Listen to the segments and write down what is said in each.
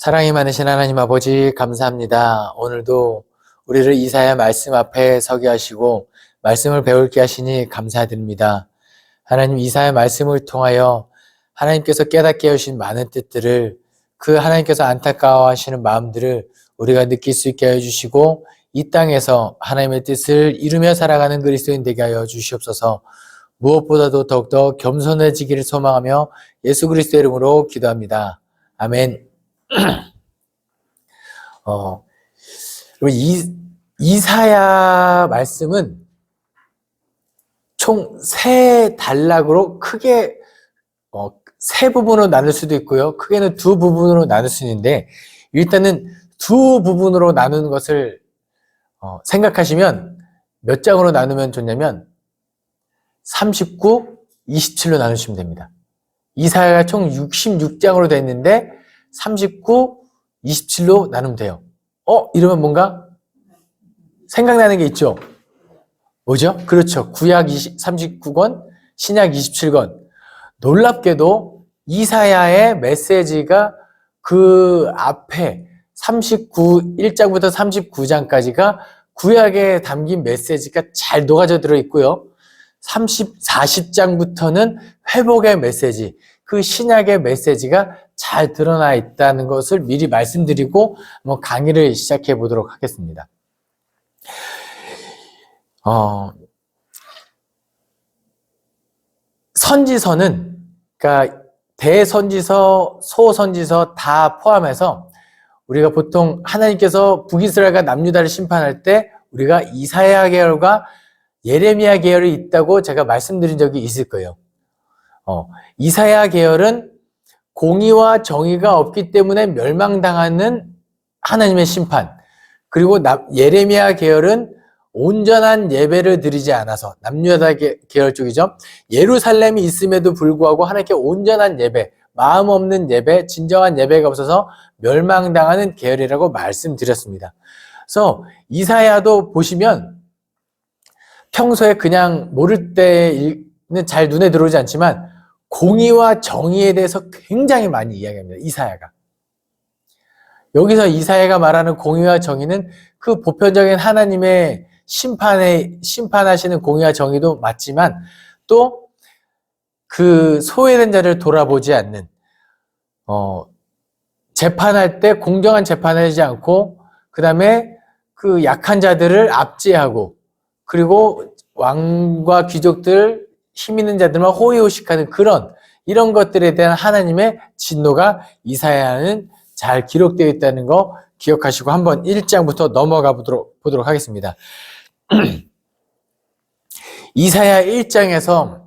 사랑이 많으신 하나님 아버지 감사합니다. 오늘도 우리를 이사야 말씀 앞에 서게 하시고 말씀을 배울게 하시니 감사드립니다. 하나님 이사야 말씀을 통하여 하나님께서 깨닫게 하신 많은 뜻들을 그 하나님께서 안타까워하시는 마음들을 우리가 느낄 수 있게 해주시고 이 땅에서 하나님의 뜻을 이루며 살아가는 그리스도인 되게 하여 주시옵소서. 무엇보다도 더욱더 겸손해지기를 소망하며 예수 그리스도의 이름으로 기도합니다. 아멘. 이사야 말씀은 총 세 단락으로 크게 세 부분으로 나눌 수도 있고요. 크게는 두 부분으로 나눌 수 있는데 일단은 두 부분으로 나누는 것을 생각하시면 몇 장으로 나누면 좋냐면 39, 27로 나누시면 됩니다. 이사야가 총 66장으로 되어 있는데 39, 27로 나누면 돼요. 이러면 뭔가 생각나는 게 있죠? 뭐죠? 그렇죠. 구약 39권, 신약 27권. 놀랍게도 이사야의 메시지가 그 앞에 1장부터 39장까지가 구약에 담긴 메시지가 잘 녹아져 들어 있고요. 40장부터는 회복의 메시지, 그 신약의 메시지가 잘 드러나 있다는 것을 미리 말씀드리고 강의를 시작해 보도록 하겠습니다. 선지서는 그러니까 대선지서, 소선지서 다 포함해서 우리가 보통 하나님께서 북이스라엘과 남유다를 심판할 때 우리가 이사야 계열과 예레미야 계열이 있다고 제가 말씀드린 적이 있을 거예요. 이사야 계열은 공의와 정의가 없기 때문에 멸망당하는 하나님의 심판, 그리고 예레미야 계열은 온전한 예배를 드리지 않아서, 남유다 계열 쪽이죠. 예루살렘이 있음에도 불구하고 하나님께 온전한 예배, 마음 없는 예배, 진정한 예배가 없어서 멸망당하는 계열이라고 말씀드렸습니다. 그래서 이사야도 보시면 평소에 그냥 모를 때는 잘 눈에 들어오지 않지만 공의와 정의에 대해서 굉장히 많이 이야기합니다. 이사야가. 여기서 이사야가 말하는 공의와 정의는 그 보편적인 하나님의 심판하시는 공의와 정의도 맞지만 또 그 소외된 자를 돌아보지 않는, 재판할 때 공정한 재판을 하지 않고 그 다음에 그 약한 자들을 압제하고 그리고 왕과 귀족들, 힘 있는 자들만 호의호식하는 이런 것들에 대한 하나님의 진노가 이사야는 잘 기록되어 있다는 거 기억하시고 한번 1장부터 넘어가 보도록 하겠습니다. 이사야 1장에서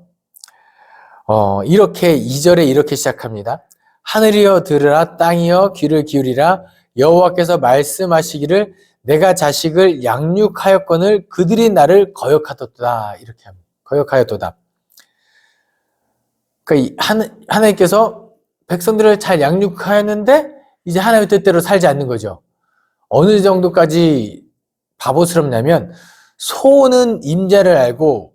이렇게 2절에 이렇게 시작합니다. 하늘이여 들으라, 땅이여 귀를 기울이라, 여호와께서 말씀하시기를 내가 자식을 양육하였거늘 그들이 나를 거역하였도다. 이렇게 합니다. 거역하였도다. 그러니까 하나님께서 백성들을 잘 양육하였는데 이제 하나님의 뜻대로 살지 않는 거죠. 어느 정도까지 바보스럽냐면 소는 임자를 알고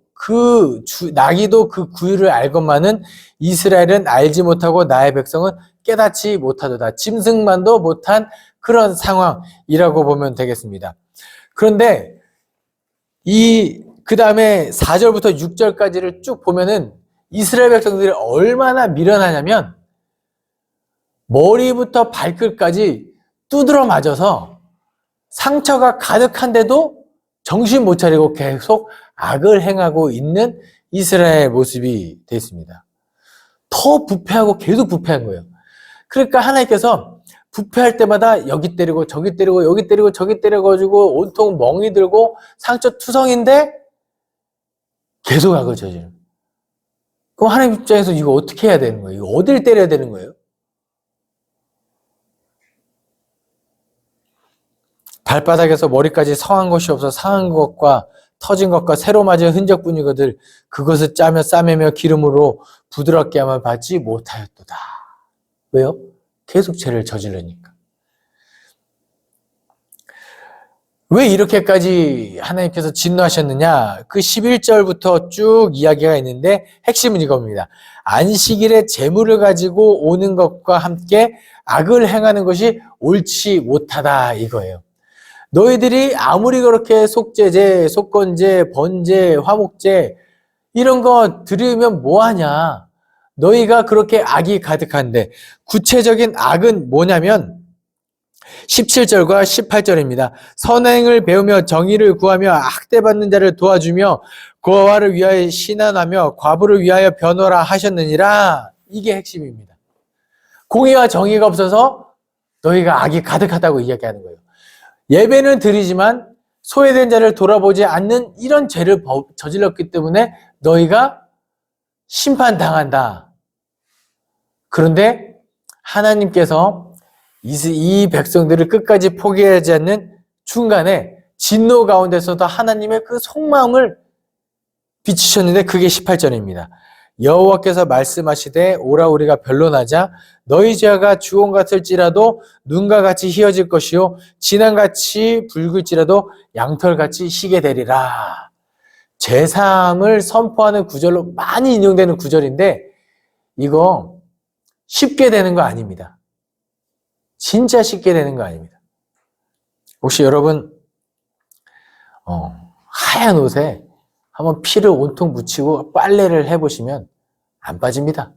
나귀도 그 구유를 알건만은 이스라엘은 알지 못하고 나의 백성은 깨닫지 못하도다. 짐승만도 못한 그런 상황이라고 보면 되겠습니다. 그런데 그 다음에 4절부터 6절까지를 쭉 보면은 이스라엘 백성들이 얼마나 미련하냐면 머리부터 발끝까지 두드러 맞아서 상처가 가득한데도 정신 못 차리고 계속 악을 행하고 있는 이스라엘 모습이 되었습니다. 더 부패하고 계속 부패한 거예요. 그러니까 하나님께서 부패할 때마다 여기 때리고 저기 때리고 여기 때리고 저기 때려가지고 온통 멍이 들고 상처 투성인데 계속 악을 저지르는. 그럼 하나님 입장에서 이거 어떻게 해야 되는 거예요? 이거 어딜 때려야 되는 거예요? 발바닥에서 머리까지 성한 것이 없어 상한 것과 터진 것과 새로 맞은 흔적뿐이거들 그것을 짜며 싸매며 기름으로 부드럽게 하면 받지 못하였도다. 왜요? 계속 죄를 저지르니까. 왜 이렇게까지 하나님께서 진노하셨느냐? 그 11절부터 쭉 이야기가 있는데 핵심은 이겁니다. 안식일에 재물을 가지고 오는 것과 함께 악을 행하는 것이 옳지 못하다 이거예요. 너희들이 아무리 그렇게 속죄제, 속건제, 번제, 화목제 이런 거 드리면 뭐하냐? 너희가 그렇게 악이 가득한데 구체적인 악은 뭐냐면 17절과 18절입니다. 선행을 배우며 정의를 구하며 학대받는 자를 도와주며 고아를 위하여 신한하며 과부를 위하여 변호라 하셨느니라. 이게 핵심입니다. 공의와 정의가 없어서 너희가 악이 가득하다고 이야기하는 거예요. 예배는 드리지만 소외된 자를 돌아보지 않는 이런 죄를 저질렀기 때문에 너희가 심판당한다. 그런데 하나님께서 이 백성들을 끝까지 포기하지 않는 중간에 진노 가운데서도 하나님의 그 속마음을 비추셨는데 그게 18절입니다. 여호와께서 말씀하시되 오라 우리가 변론하자. 너희 죄가 주홍 같을지라도 눈과 같이 희어질 것이요 진앙같이 붉을지라도 양털같이 희게 되리라. 죄사함을 선포하는 구절로 많이 인용되는 구절인데 이거 쉽게 되는 거 아닙니다. 진짜 쉽게 되는 거 아닙니다. 혹시 여러분 하얀 옷에 한번 피를 온통 묻히고 빨래를 해보시면 안 빠집니다.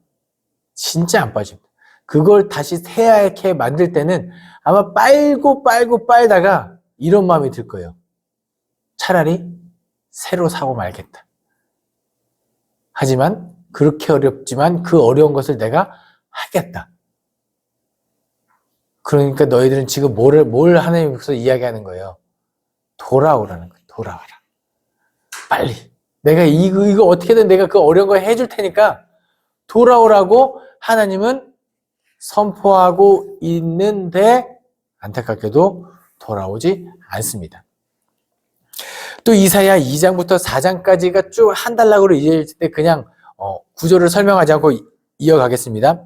진짜 안 빠집니다. 그걸 다시 새하얗게 만들 때는 아마 빨고 빨다가 이런 마음이 들 거예요. 차라리 새로 사고 말겠다. 하지만 그렇게 어렵지만 그 어려운 것을 내가 하겠다. 그러니까 너희들은 지금 뭘 하나님께서 이야기하는 거예요? 돌아오라는 거예요. 돌아와라. 빨리. 내가 이거 어떻게든 내가 그 어려운 거 해줄 테니까 돌아오라고 하나님은 선포하고 있는데 안타깝게도 돌아오지 않습니다. 또 이사야 2장부터 4장까지가 쭉 한 단락으로 이어질 때 그냥 구조를 설명하지 않고 이어가겠습니다.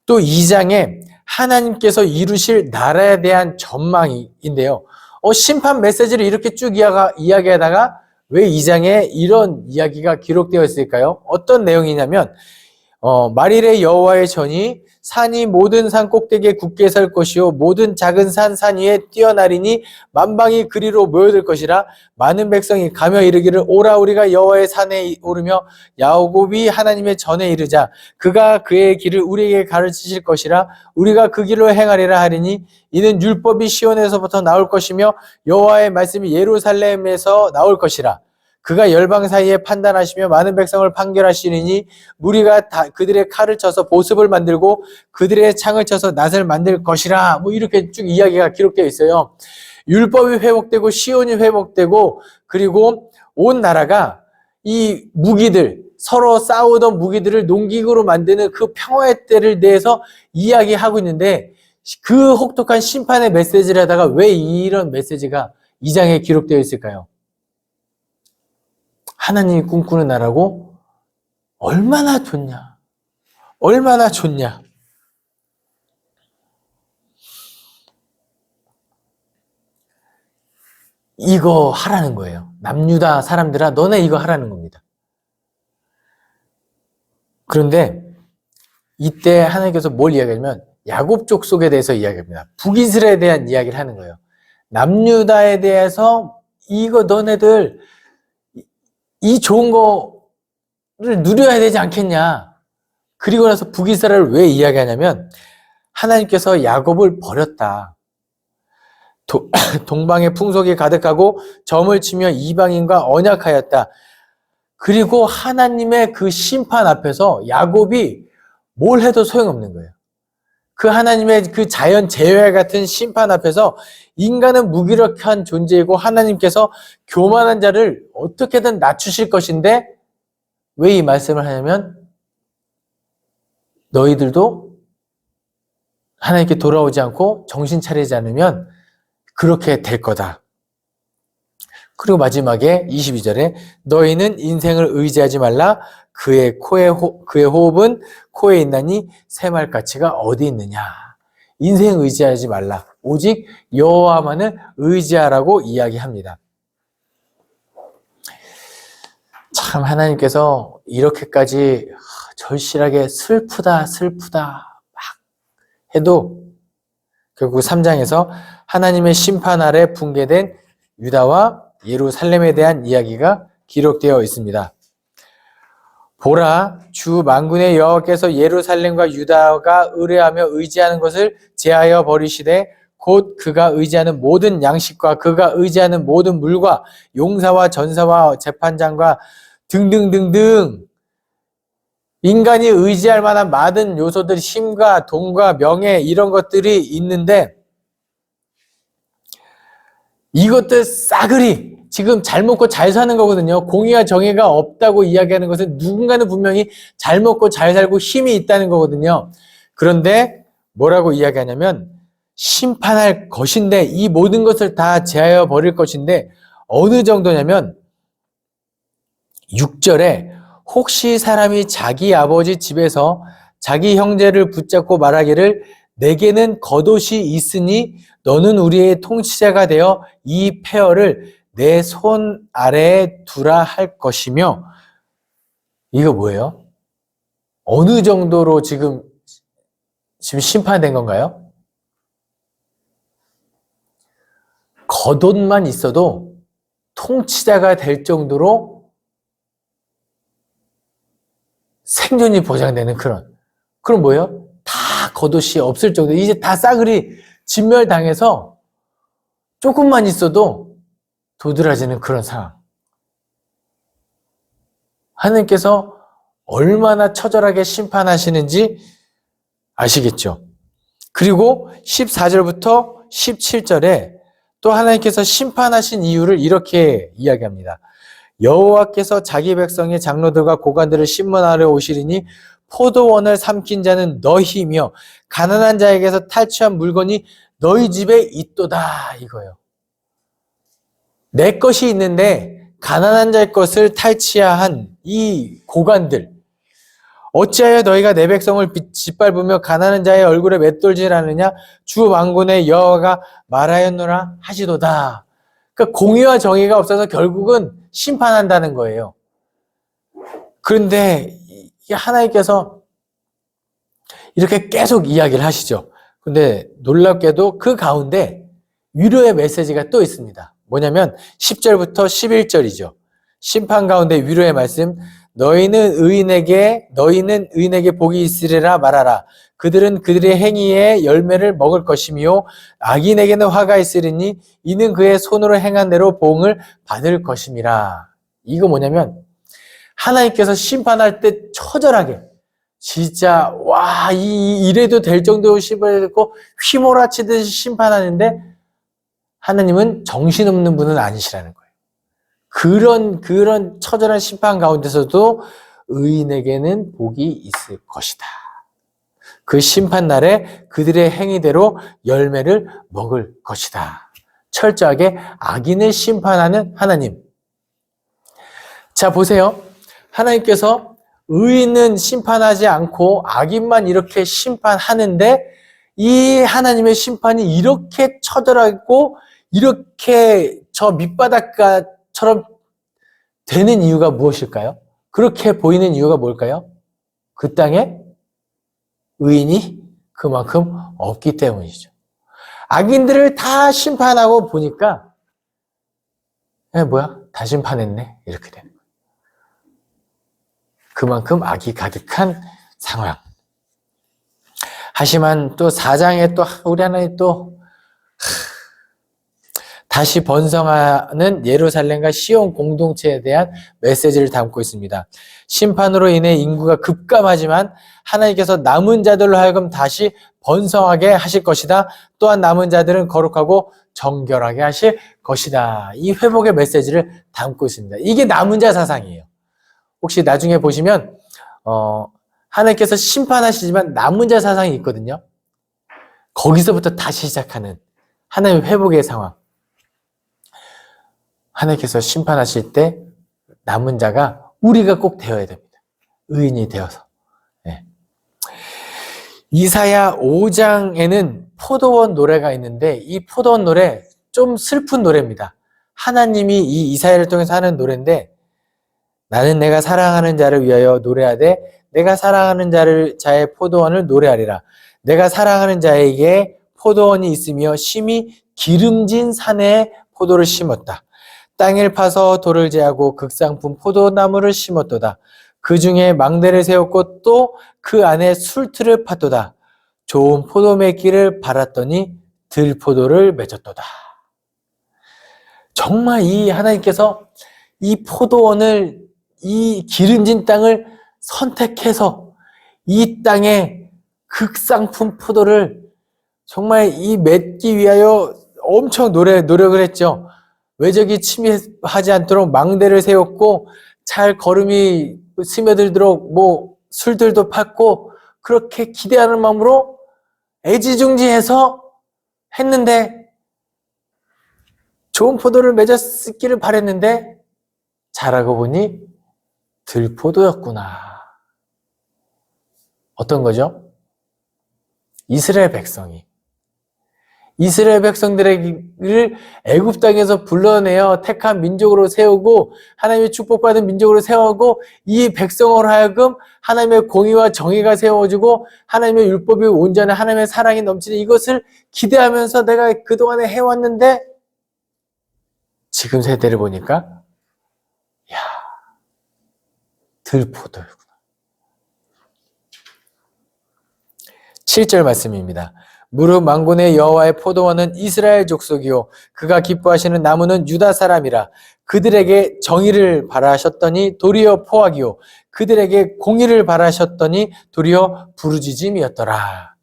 또 2장에 하나님께서 이루실 나라에 대한 전망인데요. 심판 메시지를 이렇게 쭉 이야기하다가 왜 2장에 이런 이야기가 기록되어 있을까요? 어떤 내용이냐면 말일에 여호와의 전이 산이 모든 산 꼭대기에 굳게 설 것이요 모든 작은 산 위에 뛰어나리니 만방이 그리로 모여들 것이라. 많은 백성이 가며 이르기를 오라 우리가 여호와의 산에 오르며 야곱이 하나님의 전에 이르자. 그가 그의 길을 우리에게 가르치실 것이라. 우리가 그 길로 행하리라 하리니 이는 율법이 시온에서부터 나올 것이며 여호와의 말씀이 예루살렘에서 나올 것이라. 그가 열방 사이에 판단하시며 많은 백성을 판결하시리니 무리가 다 그들의 칼을 쳐서 보습을 만들고 그들의 창을 쳐서 낫을 만들 것이라. 이렇게 쭉 이야기가 기록되어 있어요. 율법이 회복되고 시온이 회복되고 그리고 온 나라가 이 무기들 서로 싸우던 무기들을 농기구로 만드는 그 평화의 때를 대해서 이야기하고 있는데 그 혹독한 심판의 메시지를 하다가 왜 이런 메시지가 2장에 기록되어 있을까요? 하나님이 꿈꾸는 나라고 얼마나 좋냐. 얼마나 좋냐. 이거 하라는 거예요. 남유다 사람들아 너네 이거 하라는 겁니다. 그런데 이때 하나님께서 뭘 이야기하냐면 야곱 족속에 대해서 이야기합니다. 북이스라엘에 대한 이야기를 하는 거예요. 남유다에 대해서 이거 너네들 이 좋은 거를 누려야 되지 않겠냐. 그리고 나서 북이스라엘을 왜 이야기하냐면 하나님께서 야곱을 버렸다. 동방의 풍속이 가득하고 점을 치며 이방인과 언약하였다. 그리고 하나님의 그 심판 앞에서 야곱이 뭘 해도 소용없는 거예요. 그 하나님의 그 자연 재해 같은 심판 앞에서 인간은 무기력한 존재이고 하나님께서 교만한 자를 어떻게든 낮추실 것인데 왜 이 말씀을 하냐면 너희들도 하나님께 돌아오지 않고 정신 차리지 않으면 그렇게 될 거다. 그리고 마지막에 22절에 너희는 인생을 의지하지 말라. 그의 호흡은 코에 있나니 새말가치가 어디 있느냐. 인생 의지하지 말라. 오직 여호와만을 의지하라고 이야기합니다. 참 하나님께서 이렇게까지 절실하게 슬프다 막 해도 결국 3장에서 하나님의 심판 아래 붕괴된 유다와 예루살렘에 대한 이야기가 기록되어 있습니다. 보라, 주 만군의 여호와께서 예루살렘과 유다가 의뢰하며 의지하는 것을 제하여 버리시되 곧 그가 의지하는 모든 양식과 그가 의지하는 모든 물과 용사와 전사와 재판장과 등등등등 인간이 의지할 만한 많은 요소들, 힘과 돈과 명예 이런 것들이 있는데 이것들 싸그리 지금 잘 먹고 잘 사는 거거든요. 공의와 정의가 없다고 이야기하는 것은 누군가는 분명히 잘 먹고 잘 살고 힘이 있다는 거거든요. 그런데 뭐라고 이야기하냐면 심판할 것인데 이 모든 것을 다 제하여 버릴 것인데 어느 정도냐면 6절에 혹시 사람이 자기 아버지 집에서 자기 형제를 붙잡고 말하기를 내게는 겉옷이 있으니 너는 우리의 통치자가 되어 이 폐허를 내 손 아래에 두라 할 것이며 이거 뭐예요? 어느 정도로 지금 심판된 건가요? 겉옷만 있어도 통치자가 될 정도로 생존이 보장되는 그럼 뭐예요? 다 겉옷이 없을 정도, 이제 다 싸그리 진멸당해서 조금만 있어도 도드라지는 그런 상황. 하나님께서 얼마나 처절하게 심판하시는지 아시겠죠? 그리고 14절부터 17절에 또 하나님께서 심판하신 이유를 이렇게 이야기합니다. 여호와께서 자기 백성의 장로들과 고관들을 심문하러 오시리니 포도원을 삼킨 자는 너희며 가난한 자에게서 탈취한 물건이 너희 집에 있도다 이거예요. 내 것이 있는데 가난한 자의 것을 탈취한 이 고관들, 어찌하여 너희가 내 백성을 짓밟으며 가난한 자의 얼굴에 맷돌질하느냐? 주 만군의 여호와가 말하였노라 하시도다. 그러니까 공의와 정의가 없어서 결국은 심판한다는 거예요. 그런데 하나님께서 이렇게 계속 이야기를 하시죠. 근데 놀랍게도 그 가운데 위로의 메시지가 또 있습니다. 뭐냐면 10절부터 11절이죠. 심판 가운데 위로의 말씀. 너희는 의인에게 복이 있으리라 말하라. 그들은 그들의 행위의 열매를 먹을 것이며 악인에게는 화가 있으리니 이는 그의 손으로 행한 대로 보응을 받을 것임이라. 이거 뭐냐면 하나님께서 심판할 때 처절하게 진짜 이래도 될 정도로 심판했고 휘몰아치듯이 심판하는데 하나님은 정신없는 분은 아니시라는 거예요. 그런 처절한 심판 가운데서도 의인에게는 복이 있을 것이다. 그 심판 날에 그들의 행위대로 열매를 먹을 것이다. 철저하게 악인을 심판하는 하나님. 자, 보세요. 하나님께서 의인은 심판하지 않고 악인만 이렇게 심판하는데 이 하나님의 심판이 이렇게 처절하고 이렇게 저 밑바닥처럼 되는 이유가 무엇일까요? 그렇게 보이는 이유가 뭘까요? 그 땅에 의인이 그만큼 없기 때문이죠. 악인들을 다 심판하고 보니까 다 심판했네 이렇게 되는 거예요. 그만큼 악이 가득한 상황. 하지만 또 4장에 또 우리 하나님 또 다시 번성하는 예루살렘과 시온 공동체에 대한 메시지를 담고 있습니다. 심판으로 인해 인구가 급감하지만 하나님께서 남은 자들로 하여금 다시 번성하게 하실 것이다. 또한 남은 자들은 거룩하고 정결하게 하실 것이다. 이 회복의 메시지를 담고 있습니다. 이게 남은 자 사상이에요. 혹시 나중에 보시면 하나님께서 심판하시지만 남은 자 사상이 있거든요. 거기서부터 다시 시작하는 하나님의 회복의 상황. 하나님께서 심판하실 때 남은 자가 우리가 꼭 되어야 됩니다. 의인이 되어서. 네. 이사야 5장에는 포도원 노래가 있는데 이 포도원 노래 좀 슬픈 노래입니다. 하나님이 이 이사야를 통해서 하는 노래인데 나는 내가 사랑하는 자를 위하여 노래하되 내가 사랑하는 자의 포도원을 노래하리라. 내가 사랑하는 자에게 포도원이 있으며 심히 기름진 산에 포도를 심었다. 땅을 파서 돌을 제하고 극상품 포도나무를 심었도다. 그 중에 망대를 세웠고 또 그 안에 술틀을 팠도다. 좋은 포도 맺기를 바랐더니 들포도를 맺었도다. 정말 이 하나님께서 이 포도원을, 이 기름진 땅을 선택해서 이 땅에 극상품 포도를 정말 이 맺기 위하여 엄청 노력을 했죠. 외적이 침입하지 않도록 망대를 세웠고 잘 걸음이 스며들도록 술들도 팠고 그렇게 기대하는 마음으로 애지중지해서 했는데 좋은 포도를 맺었기를 바랬는데 자라고 보니 들포도였구나. 어떤 거죠? 이스라엘 백성들을 애굽 땅에서 불러내어 택한 민족으로 세우고 하나님의 축복받은 민족으로 세우고 이 백성으로 하여금 하나님의 공의와 정의가 세워지고 하나님의 율법이 온전한 하나님의 사랑이 넘치는 이것을 기대하면서 내가 그동안에 해왔는데 지금 세대를 보니까 들포도였구나. 7절 말씀입니다. 무릇 만군의 여호와의 포도원은 이스라엘 족속이요 그가 기뻐하시는 나무는 유다 사람이라. 그들에게 정의를 바라셨더니 도리어 포악이요 그들에게 공의를 바라셨더니 도리어 부르짖음이었더라.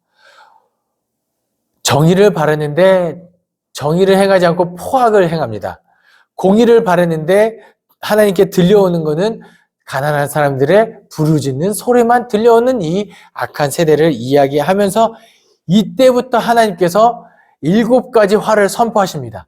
정의를 바랐는데 정의를 행하지 않고 포악을 행합니다. 공의를 바랐는데 하나님께 들려오는 것은 가난한 사람들의 부르짖는 소리만 들려오는 이 악한 세대를 이야기하면서 이때부터 하나님께서 7가지 화를 선포하십니다.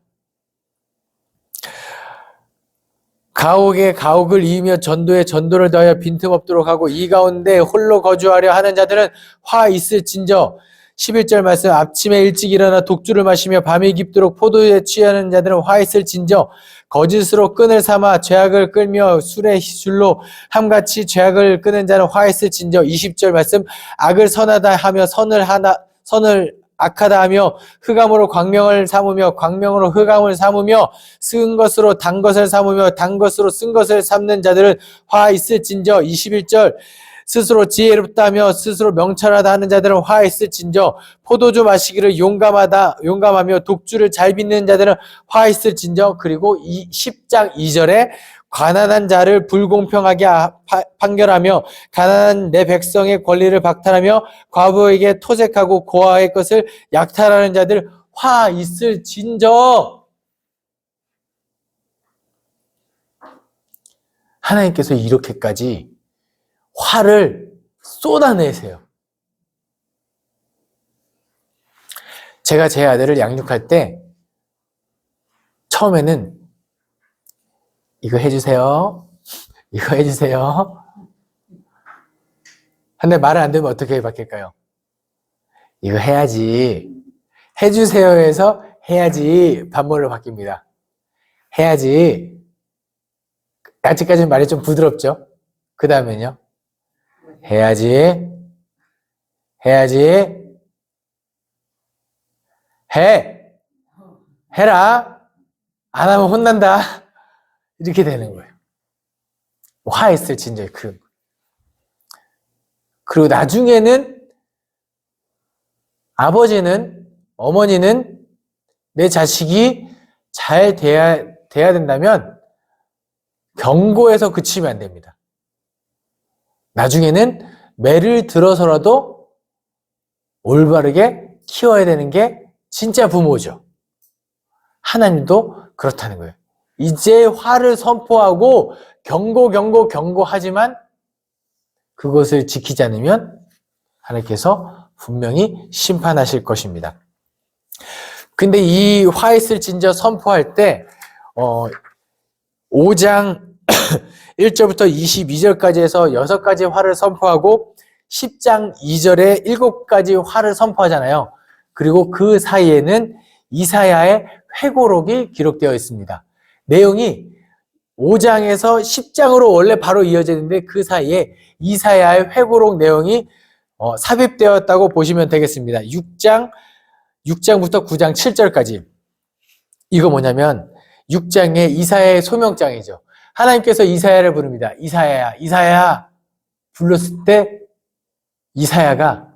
가옥에 가옥을 이으며 전도에 전도를 더하여 빈틈없도록 하고 이 가운데 홀로 거주하려 하는 자들은 화 있을진저. 11절 말씀 아침에 일찍 일어나 독주를 마시며 밤이 깊도록 포도에 취하는 자들은 화 있을진저. 거짓으로 끈을 삼아 죄악을 끌며 술의 술로 함같이 죄악을 끄는 자는 화 있을진저. 20절 말씀 악을 선하다 하며 선을 악하다 하며 흑암으로 광명을 삼으며 광명으로 흑암을 삼으며 쓴 것으로 단 것을 삼으며 단 것으로 쓴 것을 삼는 자들은 화 있을진저. 21절 스스로 지혜롭다며 스스로 명철하다 하는 자들은 화 있을진저. 포도주 마시기를 용감하며 독주를 잘 빚는 자들은 화 있을진저. 그리고 10장 2절에 가난한 자를 불공평하게 판결하며 가난한 내 백성의 권리를 박탈하며 과부에게 토색하고 고아의 것을 약탈하는 자들 화 있을진저. 하나님께서 이렇게까지 화를 쏟아내세요. 제가 제 아들을 양육할 때 처음에는 이거 해주세요. 이거 해주세요. 근데 말을 안 들으면 어떻게 바뀔까요? 이거 해야지. 해주세요에서 해야지 반말로 바뀝니다. 해야지. 아직까지는 말이 좀 부드럽죠? 그 다음엔요. 해야지. 해라. 안 하면 혼난다. 이렇게 되는 거예요. 화 있을 진저에 그런 거예요. 그리고 나중에는 아버지는, 어머니는 내 자식이 잘 돼야 된다면 경고해서 그치면 안 됩니다. 나중에는 매를 들어서라도 올바르게 키워야 되는 게 진짜 부모죠. 하나님도 그렇다는 거예요. 이제 화를 선포하고 경고하지만 그것을 지키지 않으면 하나님께서 분명히 심판하실 것입니다. 근데 이 화 있을진저 선포할 때 5장 1절부터 22절까지 해서 6가지 화를 선포하고 10장 2절에 7가지 화를 선포하잖아요. 그리고 그 사이에는 이사야의 회고록이 기록되어 있습니다. 내용이 5장에서 10장으로 원래 바로 이어지는데 그 사이에 이사야의 회고록 내용이 삽입되었다고 보시면 되겠습니다. 6장부터 9장 7절까지. 이거 뭐냐면 6장의 이사야의 소명장이죠. 하나님께서 이사야를 부릅니다. 이사야야, 이사야야 불렀을 때 이사야가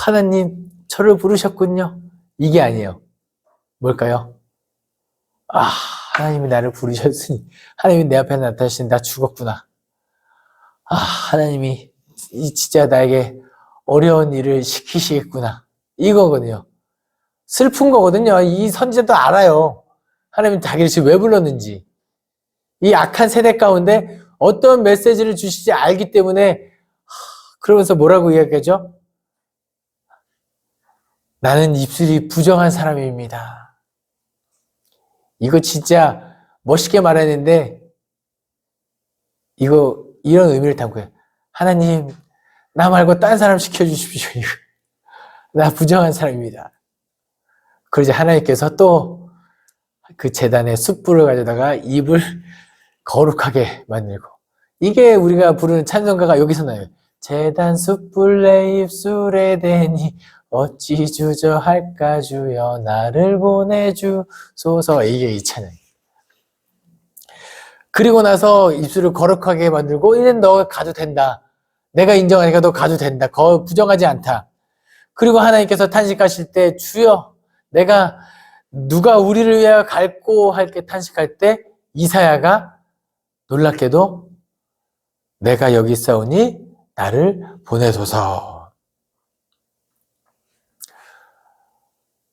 하나님 저를 부르셨군요. 이게 아니에요. 뭘까요? 하나님이 나를 부르셨으니 하나님이 내 앞에 나타나시니 나 죽었구나. 하나님이 진짜 나에게 어려운 일을 시키시겠구나. 이거거든요. 슬픈 거거든요. 이 선지자도 알아요. 하나님이 자기를 지금 왜 불렀는지. 이 악한 세대 가운데 어떤 메시지를 주시지 알기 때문에 그러면서 뭐라고 이야기하죠? 나는 입술이 부정한 사람입니다. 이거 진짜 멋있게 말했는데 이런 의미를 담고 해요. 하나님 나 말고 딴 사람 시켜주십시오. 나 부정한 사람입니다. 그러자 하나님께서 또 그 제단에 숯불을 가져다가 입을 거룩하게 만들고, 이게 우리가 부르는 찬송가가 여기서 나요. 제단 숯불 내 입술에 대니 어찌 주저할까 주여 나를 보내주소서. 이게 이 찬양. 그리고 나서 입술을 거룩하게 만들고 이젠 너 가도 된다. 내가 인정하니까 너 가도 된다. 부정하지 않다. 그리고 하나님께서 탄식하실 때 주여 내가 누가 우리를 위하여 갈고 할게 탄식할 때 이사야가 놀랍게도 내가 여기 있사오니 나를 보내소서.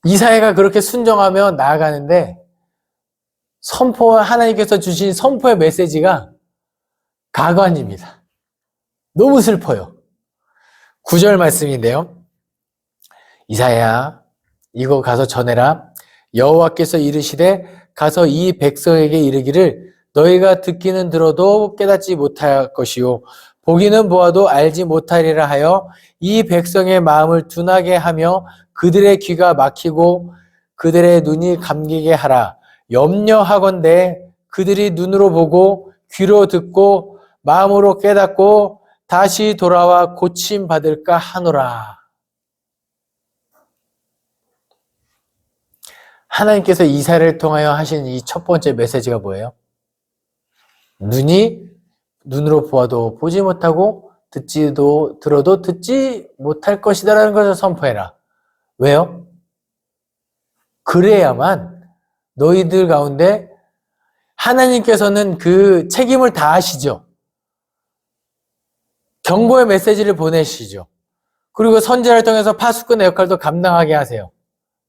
이사야가 그렇게 순종하며 나아가는데 하나님께서 주신 선포의 메시지가 가관입니다. 너무 슬퍼요. 9절 말씀인데요. 이사야 이거 가서 전해라. 여호와께서 이르시되 가서 이 백성에게 이르기를 너희가 듣기는 들어도 깨닫지 못할 것이요 보기는 보아도 알지 못하리라 하여 이 백성의 마음을 둔하게 하며 그들의 귀가 막히고 그들의 눈이 감기게 하라. 염려하건대 그들이 눈으로 보고 귀로 듣고 마음으로 깨닫고 다시 돌아와 고침 받을까 하노라. 하나님께서 이사야를 통하여 하신 이 첫 번째 메시지가 뭐예요? 눈으로 보아도 보지 못하고 들어도 듣지 못할 것이다 라는 것을 선포해라. 왜요? 그래야만 너희들 가운데 하나님께서는 그 책임을 다하시죠. 경고의 메시지를 보내시죠. 그리고 선지자를 통해서 파수꾼의 역할도 감당하게 하세요.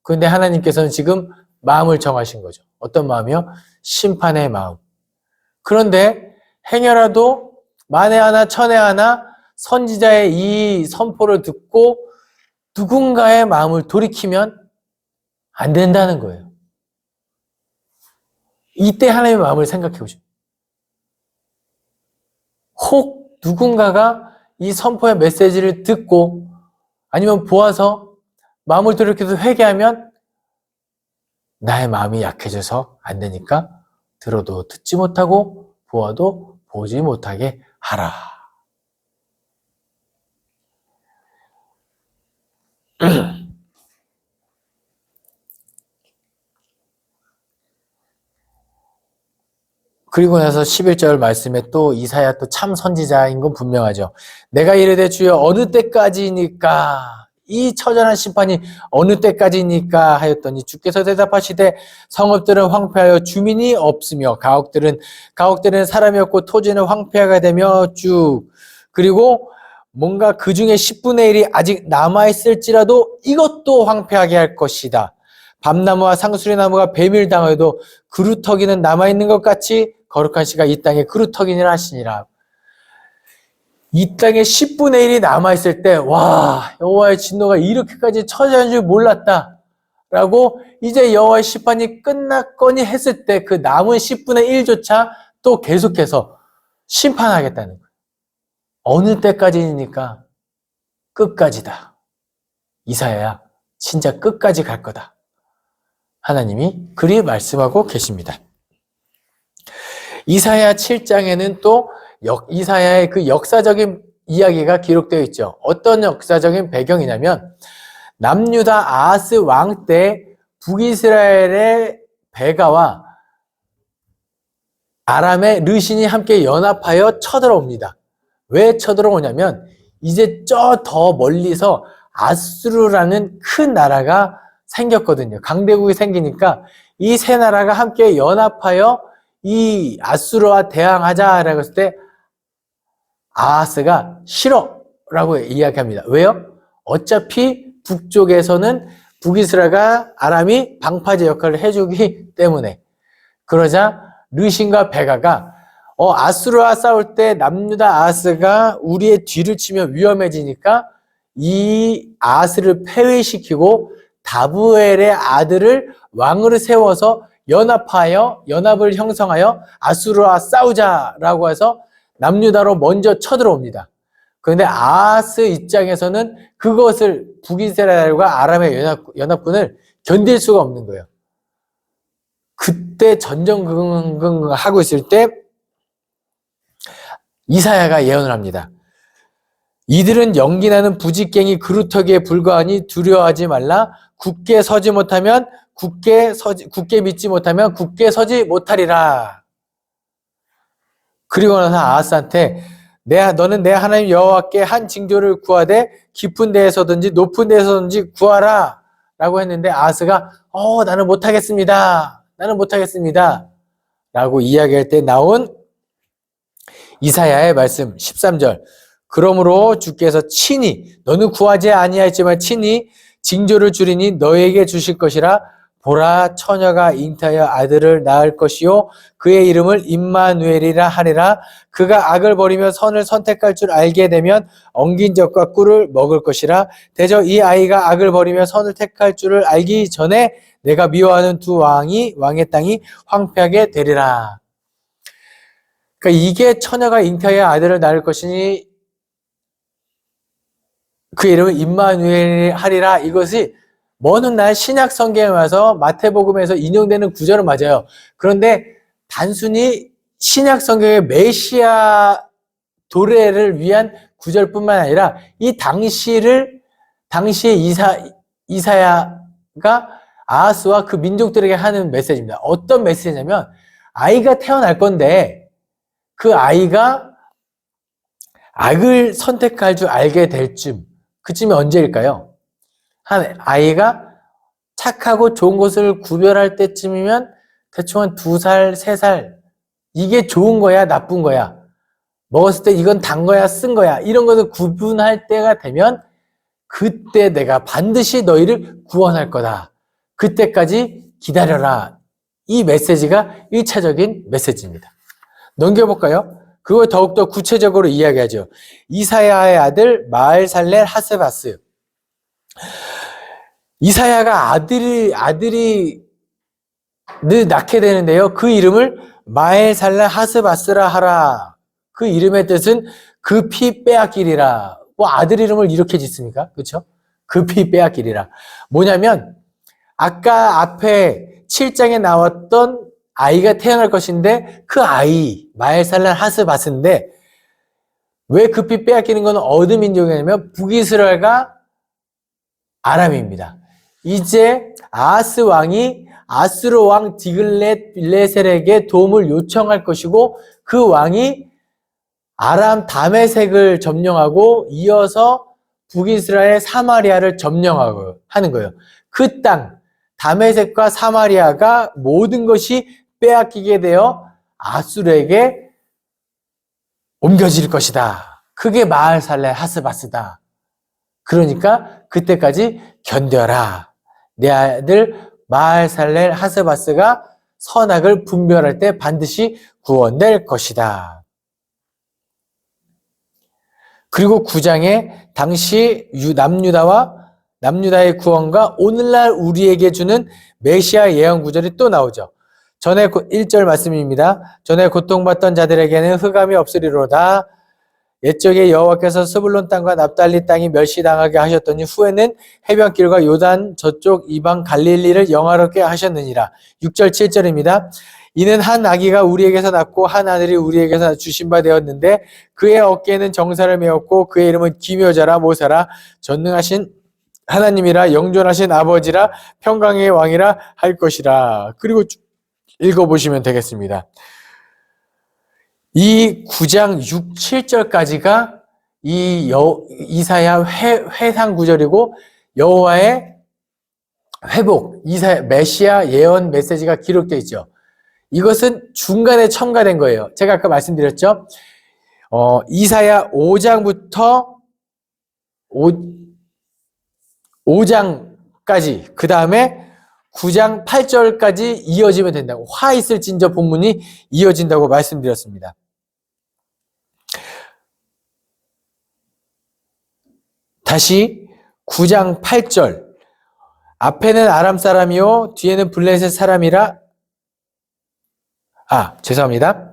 그런데 하나님께서는 지금 마음을 정하신 거죠. 어떤 마음이요? 심판의 마음. 그런데 행여라도 만에 하나 천에 하나 선지자의 이 선포를 듣고 누군가의 마음을 돌이키면 안 된다는 거예요. 이때 하나님의 마음을 생각해 보십시오. 혹 누군가가 이 선포의 메시지를 듣고 아니면 보아서 마음을 돌이켜서 회개하면 나의 마음이 약해져서 안 되니까 들어도 듣지 못하고 보아도 보지 못하게 하라. 그리고 나서 11절 말씀에 또 이사야 또 참 선지자인 건 분명하죠. 내가 이르되 주여 어느 때까지니까 이 처절한 심판이 어느 때까지니까 하였더니 주께서 대답하시되 성읍들은 황폐하여 주민이 없으며 가옥들은 사람이 없고 토지는 황폐하게 되며 쭉 그리고 뭔가 그 중에 10분의 1이 아직 남아있을지라도 이것도 황폐하게 할 것이다. 밤나무와 상수리나무가 배밀당하여도 그루터기는 남아있는 것 같이 거룩한 씨가 이 땅에 그루터기니라 하시니라. 이 땅에 10분의 1이 남아있을 때 와 여호와의 진노가 이렇게까지 처절한 줄 몰랐다 라고 이제 여호와의 심판이 끝났거니 했을 때 그 남은 10분의 1조차 또 계속해서 심판하겠다는 거예요. 어느 때까지니까 끝까지다. 이사야야, 진짜 끝까지 갈 거다. 하나님이 그리 말씀하고 계십니다. 이사야 7장에는 또 이사야의 그 역사적인 이야기가 기록되어 있죠. 어떤 역사적인 배경이냐면 남유다 아하스 왕 때 북이스라엘의 베가와 아람의 르신이 함께 연합하여 쳐들어옵니다. 왜 쳐들어오냐면 이제 저 더 멀리서 아수르라는 큰 나라가 생겼거든요. 강대국이 생기니까 이 세 나라가 함께 연합하여 이 아수르와 대항하자라고 했을 때 아하스가 싫어라고 이야기합니다. 왜요? 어차피 북쪽에서는 북이스라엘과 아람이 방파제 역할을 해주기 때문에. 그러자 르신과 베가가 아수르와 싸울 때 남유다 아하스가 우리의 뒤를 치면 위험해지니까 이 아하스를 폐위시키고 다부엘의 아들을 왕으로 세워서 연합을 형성하여 아수르와 싸우자라고 해서 남유다로 먼저 쳐들어옵니다. 그런데 아하스 입장에서는 그것을 북이스라엘과 아람의 연합군을 견딜 수가 없는 거예요. 그때 전전긍긍하고 있을 때 이사야가 예언을 합니다. 이들은 연기나는 부직갱이 그루터기에 불과하니 두려워하지 말라. 굳게 믿지 못하면 굳게 서지 못하리라. 그리고 나서 아하스한테 너는 내 하나님 여호와께 한 징조를 구하되 깊은 데에서든지 높은 데에서든지 구하라 라고 했는데 아하스가 나는 못하겠습니다 라고 이야기할 때 나온 이사야의 말씀 13절 그러므로 주께서 친히 너는 구하지 아니하였지만 친히 징조를 주리니 너에게 주실 것이라. 보라, 처녀가 잉태하여 아들을 낳을 것이요 그의 이름을 임마누엘이라 하리라. 그가 악을 버리며 선을 선택할 줄 알게 되면 엉긴 젖과 꿀을 먹을 것이라. 대저 이 아이가 악을 버리며 선을 택할 줄을 알기 전에 내가 미워하는 두 왕의 땅이 황폐하게 되리라. 그러니까 이게 처녀가 잉태하여 아들을 낳을 것이니 그 이름을 임마누엘 하리라. 이것이 먼 훗날 신약 성경에 와서 마태복음에서 인용되는 구절은 맞아요. 그런데 단순히 신약 성경의 메시아 도래를 위한 구절뿐만 아니라 이 당시에 이사야가 아하스와 그 민족들에게 하는 메시지입니다. 어떤 메시지냐면 아이가 태어날 건데 그 아이가 악을 선택할 줄 알게 될 그쯤이 언제일까요? 한 아이가 착하고 좋은 것을 구별할 때쯤이면 대충 한 2살, 3살 이게 좋은 거야, 나쁜 거야 먹었을 때 이건 단 거야, 쓴 거야 이런 것을 구분할 때가 되면 그때 내가 반드시 너희를 구원할 거다. 그때까지 기다려라. 이 메시지가 1차적인 메시지입니다. 넘겨볼까요? 그걸 더욱더 구체적으로 이야기하죠. 이사야의 아들 마엘살렐 하스바스. 이사야가 아들이 낳게 되는데요. 그 이름을 마엘살렐 하스바스라 하라. 그 이름의 뜻은 그 피 빼앗기리라. 뭐 아들 이름을 이렇게 짓습니까? 그렇죠? 그 피 빼앗기리라. 뭐냐면 아까 앞에 7장에 나왔던 아이가 태어날 것인데 그 아이 마엘살렐 하스바스인데 왜 그 피 빼앗기는 건 어느 민족이냐면 북이스라엘과 아람입니다. 이제 아하스 왕이 아수르 왕 디글렛빌레셀에게 도움을 요청할 것이고 그 왕이 아람 다메섹을 점령하고 이어서 북이스라엘 사마리아를 점령하고 하는 거예요. 그 땅 다메섹과 사마리아가 모든 것이 빼앗기게 되어 아수르에게 옮겨질 것이다. 그게 마엘살렐 하스바스다. 그러니까 그때까지 견뎌라. 내 아들 마엘살렐 하스바스가 선악을 분별할 때 반드시 구원될 것이다. 그리고 9장에 당시 남유다의 구원과 오늘날 우리에게 주는 메시아 예언 구절이 또 나오죠. 전에 1절 말씀입니다. 전에 고통받던 자들에게는 흑암이 없으리로다. 옛적에 여호와께서 스불론 땅과 납달리 땅이 멸시당하게 하셨더니 후에는 해변길과 요단 저쪽 이방 갈릴리를 영화롭게 하셨느니라. 6절 7절입니다. 이는 한 아기가 우리에게서 낳고 한 아들이 우리에게서 주신 바 되었는데 그의 어깨에는 정사를 메었고 그의 이름은 기묘자라 모사라 전능하신 하나님이라 영존하신 아버지라 평강의 왕이라 할 것이라. 그리고 읽어보시면 되겠습니다. 이 9장 6, 7절까지가 이 이사야 회상 구절이고 여호와의 회복, 이사야 메시아 예언 메시지가 기록되어 있죠. 이것은 중간에 첨가된 거예요. 제가 아까 말씀드렸죠. 이사야 5장부터 5장까지 그 다음에 9장 8절까지 이어지면 된다고, 화 있을진저 본문이 이어진다고 말씀드렸습니다. 다시 9장 8절, 앞에는 아람 사람이요 뒤에는 블레셋 사람이라. 죄송합니다.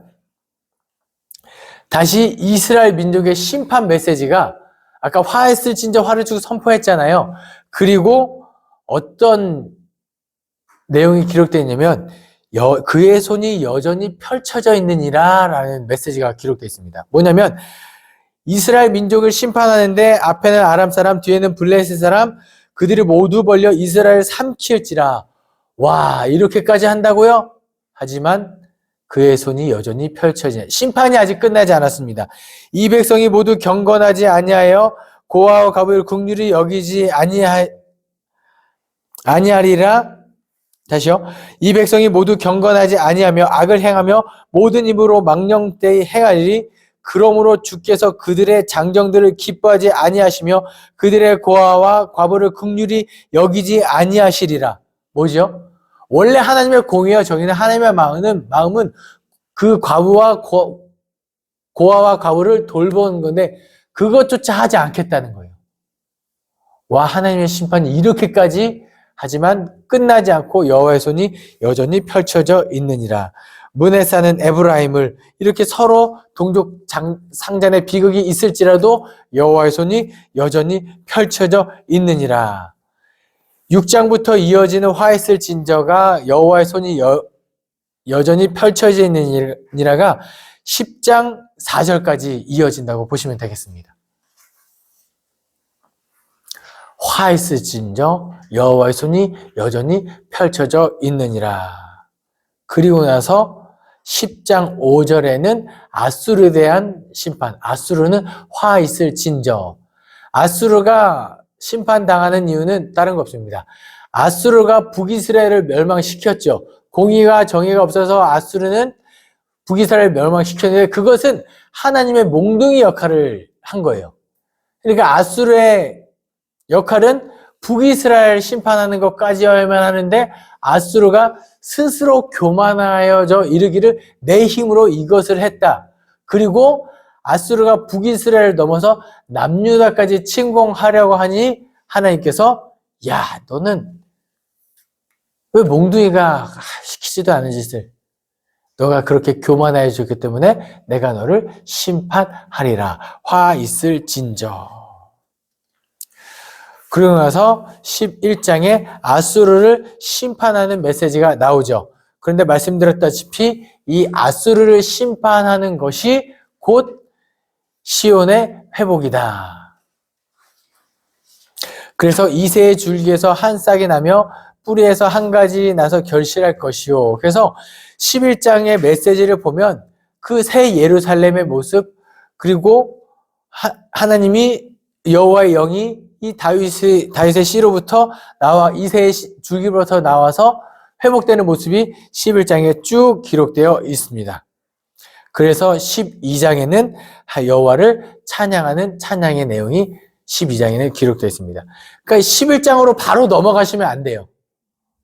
다시 이스라엘 민족의 심판 메시지가, 아까 화했을진저 화를 주고 선포했잖아요. 그리고 어떤 내용이 기록되어 있냐면 그의 손이 여전히 펼쳐져 있느니라 라는 메시지가 기록되어 있습니다. 뭐냐면 이스라엘 민족을 심판하는데 앞에는 아람 사람 뒤에는 블레셋 사람 그들이 모두 벌려 이스라엘을 삼킬지라. 와, 이렇게까지 한다고요? 하지만 그의 손이 여전히 펼쳐지냐. 심판이 아직 끝나지 않았습니다. 이 백성이 모두 경건하지 아니하여 고아와 과부를 긍휼히 여기지 아니하리라. 다시요. 이 백성이 모두 경건하지 아니하며 악을 행하며 모든 입으로 망령되이 행하리니 그러므로 주께서 그들의 장정들을 기뻐하지 아니하시며 그들의 고아와 과부를 긍휼히 여기지 아니하시리라. 뭐죠? 원래 하나님의 공의와 정의는 하나님의 마음은 그 과부와 고아와 과부를 돌보는 건데 그것조차 하지 않겠다는 거예요. 와, 하나님의 심판이 이렇게까지 하지만 끝나지 않고 여호와의 손이 여전히 펼쳐져 있느니라. 문에 사는 에브라임을 이렇게 서로 동족 상잔의 비극이 있을지라도 여호와의 손이 여전히 펼쳐져 있느니라. 6장부터 이어지는 화했을진저가 여호와의 손이 여전히 펼쳐져 있느니라가 10장 4절까지 이어진다고 보시면 되겠습니다. 화했을진저 여호와의 손이 여전히 펼쳐져 있느니라. 그리고 나서 10장 5절에는 아수르에 대한 심판. 아수르는 화 있을진저. 아수르가 심판당하는 이유는 다른 거 없습니다. 아수르가 북이스라엘을 멸망시켰죠. 공의가 정의가 없어서 아수르는 북이스라엘을 멸망시켰는데 그것은 하나님의 몽둥이 역할을 한 거예요. 그러니까 아수르의 역할은 북이스라엘 심판하는 것까지여야만 하는데 아수르가 스스로 교만하여져 이르기를 내 힘으로 이것을 했다. 그리고 아수르가 북이스라엘을 넘어서 남유다까지 침공하려고 하니 하나님께서 야, 너는 왜 몽둥이가 시키지도 않은 짓을, 너가 그렇게 교만해졌기 때문에 내가 너를 심판하리라. 화 있을진저. 그러고 나서 11장에 아수르를 심판하는 메시지가 나오죠. 그런데 말씀드렸다시피 이 아수르를 심판하는 것이 곧 시온의 회복이다. 그래서 이새의 줄기에서 한 싹이 나며 뿌리에서 한 가지 나서 결실할 것이요. 그래서 11장의 메시지를 보면 그 새 예루살렘의 모습, 그리고 하나님이 여호와의 영이 이 다윗의 씨로부터 나와 이새의 줄기로부터 나와서 회복되는 모습이 11장에 쭉 기록되어 있습니다. 그래서 12장에는 여호와를 찬양하는 찬양의 내용이 12장에는 기록되어 있습니다. 그러니까 11장으로 바로 넘어가시면 안 돼요.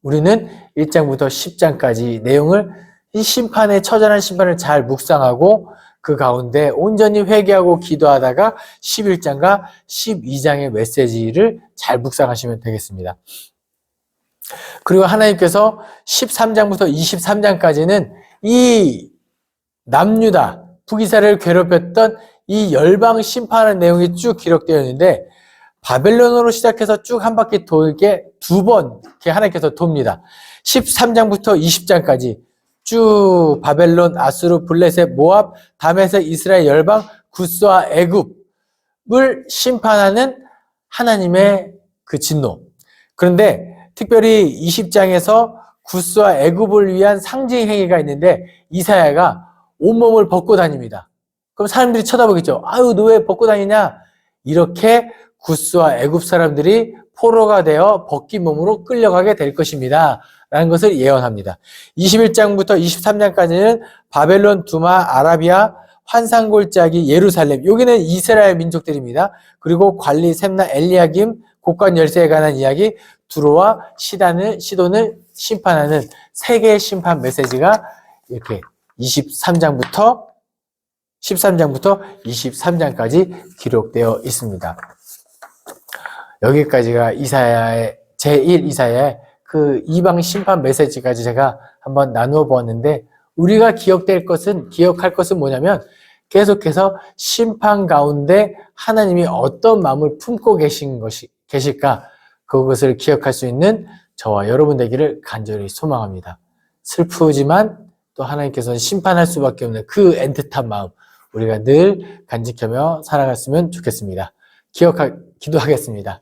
우리는 1장부터 10장까지 내용을 이 심판의 처절한 심판을 잘 묵상하고 그 가운데 온전히 회개하고 기도하다가 11장과 12장의 메시지를 잘 묵상하시면 되겠습니다. 그리고 하나님께서 13장부터 23장까지는 이 남유다, 북이스라엘을 괴롭혔던 이 열방 심판하는 내용이 쭉 기록되어 있는데 바벨론으로 시작해서 쭉 한 바퀴 돌게 두 번 이렇게 하나님께서 돕니다. 13장부터 20장까지 쭉 바벨론, 아수르, 블레셋, 모압, 다메섹, 이스라엘 열방, 구스와 애굽을 심판하는 하나님의 그 진노. 그런데 특별히 20장에서 구스와 애굽을 위한 상징 행위가 있는데 이사야가 온몸을 벗고 다닙니다. 그럼 사람들이 쳐다보겠죠. 아유, 너 왜 벗고 다니냐? 이렇게 구스와 애굽 사람들이 포로가 되어 벗긴 몸으로 끌려가게 될 것입니다. 라는 것을 예언합니다. 21장부터 23장까지는 바벨론, 두마, 아라비아, 환상골짜기, 예루살렘. 여기는 이스라엘 민족들입니다. 그리고 관리, 셈나, 엘리야김, 곡관 열쇠에 관한 이야기, 두로와 시돈을 심판하는 세 개의 심판 메시지가 이렇게 13장부터 23장까지 기록되어 있습니다. 여기까지가 이사야의 제1 이사야의 그 이방 심판 메시지까지 제가 한번 나누어 보았는데 우리가 기억할 것은 뭐냐면 계속해서 심판 가운데 하나님이 어떤 마음을 품고 계실까 그것을 기억할 수 있는 저와 여러분 되기를 간절히 소망합니다. 슬프지만 또 하나님께서는 심판할 수밖에 없는 그 애틋한 마음 우리가 늘 간직하며 살아갔으면 좋겠습니다. 기도하겠습니다.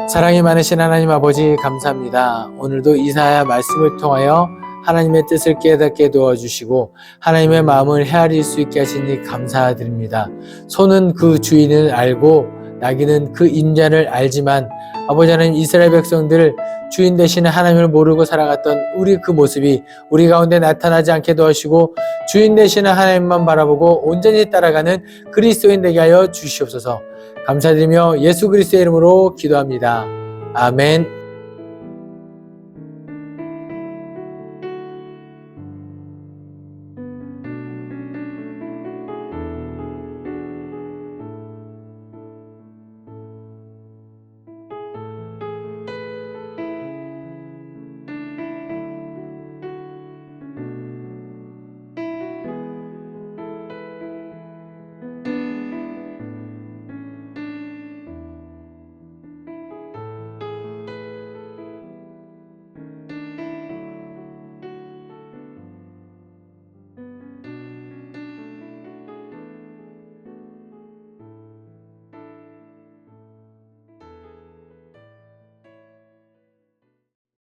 사랑이 많으신 하나님 아버지 감사합니다. 오늘도 이사야 말씀을 통하여 하나님의 뜻을 깨닫게 도와주시고 하나님의 마음을 헤아릴 수 있게 하시니 감사드립니다. 소는 그 주인을 알고 나귀는 그 인자를 알지만 아버지 하나님 이스라엘 백성들 주인 되시는 하나님을 모르고 살아갔던 우리 그 모습이 우리 가운데 나타나지 않게 도와주시고 주인 되시는 하나님만 바라보고 온전히 따라가는 그리스도인 되게 하여 주시옵소서. 감사드리며 예수 그리스도의 이름으로 기도합니다. 아멘.